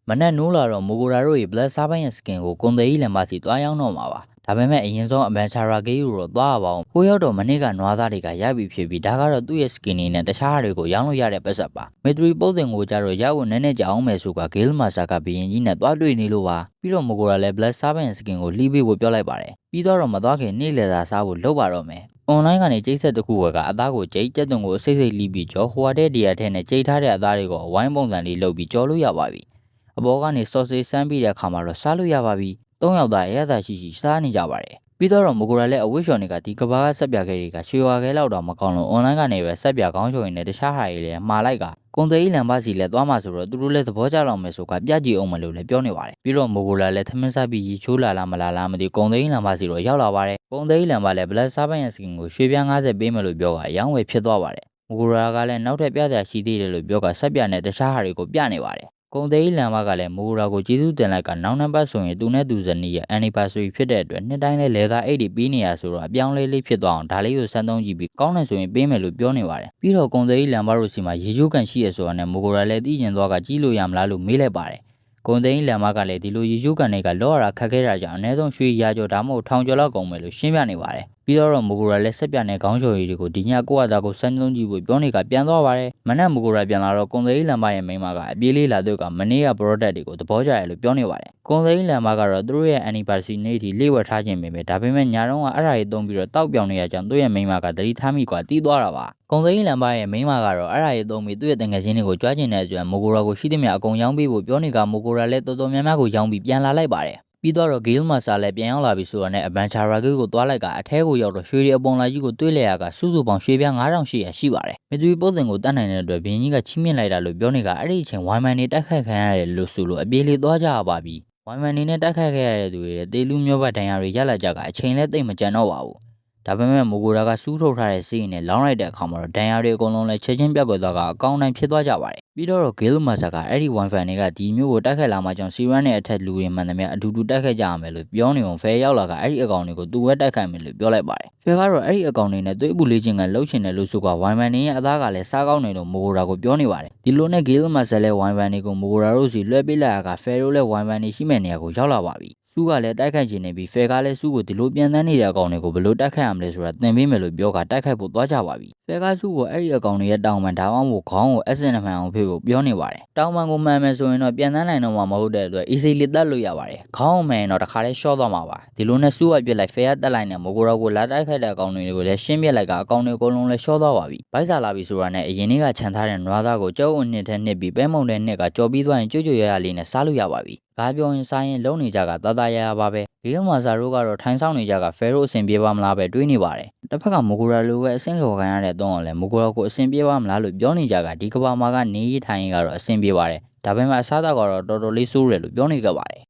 မနက်နိုးလာတော့မိုဂိုရာတို့ရဲ့ Blood စားပိုင်းရဲ့ skin ကိုကုန်သည်ကြီးလန်ပါစီတွားရောက်တော့မှာပါဒါပေမဲ့အရင်ဆုံးအမန်ချာရာဂေးကိုတော့သွားရပါအောင်ကိုရောက်တော့မနေ့ကနွားသားတွေကရပြီဖြစ်ပြီးဒါကတော့သူ့ရဲ့ skin နဲ့တခြားဟာတွေကိုရောင်းလို့ရတဲ့ပတ်စပ်ပါမက်ထရီပုတ်တင်ကိုကြတော့ရောက်ဖို့နည်းနည်းကြာအောင်မယ်ဆိုကဂေးလ်မာဆာကဘီရင်ကြီးနဲ့သွားတွေ့နေလို့ပါပြီးတော့မိုဂိုရာလည်း Blood စားပိုင်းရဲ့ skin ကိုလှီးပေးဖို့ပြောလိုက်ပါတယ်ပြီးတော့မသွားခင်နေ့လည်စာစားဖို့လုပ်ပါတော့မယ်အွန်လိုင်းကနေကျိတ်ဆက်တစ်ခုကအသားကိုကျိတ်ကျက်သွန်ကိုအစိတ်လီးပြီးကြောဟိုဟာတဲ့ဒီယာထဲနဲ့ကျိတ်ထားတဲ့အသားတွေကိုဝိုင်းပုံစံလေးလုပ်ပြီးကြောလို့ရပါပြီအပေါ်ကနေ sausage စမ်းပြီးတဲ့အခါမှာတော့စားလို့ရပါပြီ၃ယောက်သားအရသာရှိစားနေကြပါတယ်ပြီးတော့မိုဂိုရာလည်းအဝိရှော်နေကဒီကဘာကဆက်ပြခဲတွေကရွှေဝါခဲလောက်တော့မကောင်းလို့အွန်လိုင်းကနေပဲဆက်ပြကောင်းချော်ရင်းနဲ့တခြားဟာတွေလည်းမှားလိုက်ကကွန်သေးကြီးလန်ပါစီလည်းသွားမှဆိုတော့သူတို့လည်းသဘောကျလောက်မယ်ဆိုကပြကြည့်အောင်မလို့လည်းပြောနေပါတယ်ပြီးတော့မိုဂိုရာလည်းသမင်းစားပြီးရီချိုးလာလားမလားမသိကွန်သေးကြီးလန်ပါစီတော့ရောက်လာပါတယ်ကွန်သေးကြီးလန်ပါလည်း Blood စားပိုင်းရဲ့ skin ကိုရွှေပြား90ပေးမယ်လို့ပြောကအယောင်းဝယ်ဖြစ်သွားပါတယ်မိုဂိုရာကလည်းနောက်ထပ်ပြစရာရှိသေးတယ်လို့ပြောကဆက်ပြနဲ့တခြားဟာတွေကိုပြနေပါတယ်ကုန်သေးလန်မကလည်းမိုးရာကိုကျေးဇူးတင်လိုက်ကနောက်နံပါတ်ဆိုရင်သူနဲ့သူဇနီးရဲ့ anniversary ဖြစ်တဲ့အတွက်နှစ်တိုင်းလဲလေသာအိတ်တွေပြီးနေရဆိုတော့အပြောင်းလေးဖြစ်သွားအောင်ဒါလေးကိုစမ်းသုံးကြည့်ပြီးကောင်းတယ်ဆိုရင်ပေးမယ်လို့ပြောနေပါတယ်ပြီးတော့ကုန်သေးလန်မတို့စီမှာရေချိုးကန်ရှိရဆိုတာနဲ့မိုးရာလည်းသိကျင်သွားကကြီးလို့ရမလားလို့မေးလိုက်ပါတယ်ကုန်သိန်းလန်မကလည်းဒီလိုရေချိုးကန်တွေကလောရတာခက်ခဲတာကြောင့်အနည်းဆုံးရွှေရာကျော်ဒါမှမဟုတ်ထောင်ကျော်လောက်ကုန်မယ်လို့ရှင်းပြနေပါတယ်ပြီးတော့မိုဂိုရာလည်းဆက်ပြနဲ့ခေါင်းချော်ရည်တွေကိုဒီညကိုယ့်အသားကိုစမ်းသုံးကြည့်ဖို့ပြောနေကပြန်သွားပါတယ်မနက်မိုဂိုရာပြန်လာတော့ကုန်သိန်းလန်မရဲ့မိန်းမကအပြေးလေးလာတော့ကမနေ့က product တွေကိုသဘောကျတယ်လို့ပြောနေပါတယ်ကုန်သိန်းလန်မကတော့သူတို့ရဲ့ anniversary နေ့ထိလေးဝယ်ထားခြင်းပဲဒါပေမဲ့ညာတော့ကအဲ့ဒါကြီးသုံးပြီးတော့တောက်ပြောင်နေရကြောင်းသူ့ရဲ့မိန်းမကသတိထားမိကွာတီးသွားတာပါကုန်သိန်းလန်မရဲ့မိန်းမကတော့အဲ့ဒါကြီးသုံးပြီးသူ့ရဲ့တငယ်ချင်းတွေကိုကြွားကျင်တဲ့အတွက်မိုဂိုရာကိုရှိသမျှအကုန်ရောင်းပေးဖို့ပြောနေကမိုဂိုရာလည်းတော်တော်များများကိုရောင်းပြီးပြန်လာလိုက်ပါတယ်ပြီးတော့ဂေးလ်မာဆာလည်းပြန်ရောက်လာပြီဆိုတော့နဲ့အဗန်ချာရာဂိကိုသွားလိုက်ကအထဲကိုရောက်တော့ရွှေတွေအပုံလာကြီးကိုတွေးလဲရကစုစုပေါင်းရွှေပြား9800ရှိပါတယ်မီတူပုတ်တင်ကိုတတ်နိုင်တဲ့အတွက်ဘင်းကြီးကချီးမြှင့်လိုက်တာလို့ပြောနေကအဲ့ဒီအချိန်ဝိုင်မန်နေတိုက်ခိုက်ခံရတယ်လို့ဆိုလို့အပြေးလေးသွားကြရပါပြီဝိုင်မန်နေနဲ့တိုက်ခိုက်ခဲ့ရတဲ့သူတွေတေလူမျိုးဘတ်ဒဏ်ရာတွေရလာကြကအချိန်လည်းသိမ့်မကြံတော့ပါဘူးဒါပေမဲ့မိုဂိုရာကစူးထုတ်ထားတဲ့စီးရင်နဲ့လောင်းလိုက်တဲ့အခါမှာတော့ဒဏ်ရာတွေအကုန်လုံးလည်းချက်ချင်းပြတ်ကွယ်သွားကအကောင်းတိုင်းဖြစ်သွားကြပါတယ်ပြီးတော့ဂေးလ်မာဆာကအဲ့ဒီဝိုင်ဖန်တွေကဒီမျိုးကိုတိုက်ခိုက်လာမှကြောင့်စီရန်နဲ့အထက်လူတွေမှန်သမျှအတူတူတိုက်ခိုက်ကြရမယ်လို့ပြောနေအောင်ဖဲရောက်လာကအဲ့ဒီအကောင်တွေကိုသူ့ဝဲတိုက်ခိုက်မယ်လို့ပြောလိုက်ပါတယ်ဖဲကတော့အဲ့ဒီအကောင်တွေနဲ့သွေးပူလေးချင်းကလှုပ်ချင်တယ်လို့ဆိုကဝိုင်ဖန်တွေရဲ့အသားကလည်းစားကောင်းနေလို့မိုဂိုရာကိုပြောနေပါတယ်ဒီလိုနဲ့ဂေးလ်မာဆာလည်းဝိုင်ဖန်တွေကိုမိုဂိုရာတို့စီလွှဲပေးလိုက်ရကဖဲတို့လည်းဝိုင်ဖန်တွေရှိမဲ့နေရာကိုရောက်လာပါပြီစုကလည်းတိုက်ခိုက်ခြင်းနေပြီးဖဲကလည်းစုကိုဒီလိုပြန်တန်းနေတဲ့အကောင်တွေကိုဘယ်လိုတိုက်ခိုက်ရမလဲဆိုတာသင်ပေးမယ်လို့ပြောကတိုက်ခိုက်ဖို့သွားကြပါပြီဖဲကစုကိုအဲ့ဒီအကောင်တွေရဲ့တောင်ပန်ဒါမှမဟုတ်ခေါင်းကိုအစင်နှမှန်အောင်ဖေးဖို့ပြောနေပါတယ်တောင်ပန်ကိုမှန်မယ်ဆိုရင်တော့ပြန်တန်းနိုင်တော့မှာမဟုတ်တဲ့အတွက် easy လေးတက်လို့ရပါတယ်ခေါင်းကိုမှန်ရင်တော့တခါလေးရှော့သွားမှာပါဒီလိုနဲ့စုကပြစ်လိုက်ဖဲကတက်လိုက်နဲ့မိုဂိုရာကိုလာတိုက်ခိုက်တဲ့အကောင်တွေကိုလည်းရှင်းပြလိုက်ကအကောင်တွေအကုန်လုံးလည်းရှော့သွားပါပြီဘိုက်စာလာပြီဆိုတာနဲ့အရင်နေ့ကခြံထားတဲ့နွားသားကိုကြောက်အုံနှစ်ထဲနှစ်ပြီးပဲမုံတဲ့နှစ်ကကြော်ပြီးသွားရင်ကြွကြွရရလေးနဲ့စားလို့ရပါပြီကားပြောရင်စားရင်လုံနေကြကတာတာရရပါပဲဂေးမာဆာတို့ကတော့ထိုင်းဆောင်နေကြကဖဲရိုအဆင်ပြေပါမလားပဲတွေးနေပါတယ်တစ်ဖက်ကမိုဂိုရာလိုပဲအဆင့်ခေါ်ခံရတဲ့တော့လည်းမိုဂိုရာကိုအဆင်ပြေပါမလားလို့ပြောနေကြကဒီကဘာမှာကနေထိုင်ရင်ကတော့အဆင်ပြေပါတယ်ဒါပေမဲ့အစားအသောက်ကတော့တော်တော်လေးစိုးတယ်လို့ပြောနေကြပါတယ်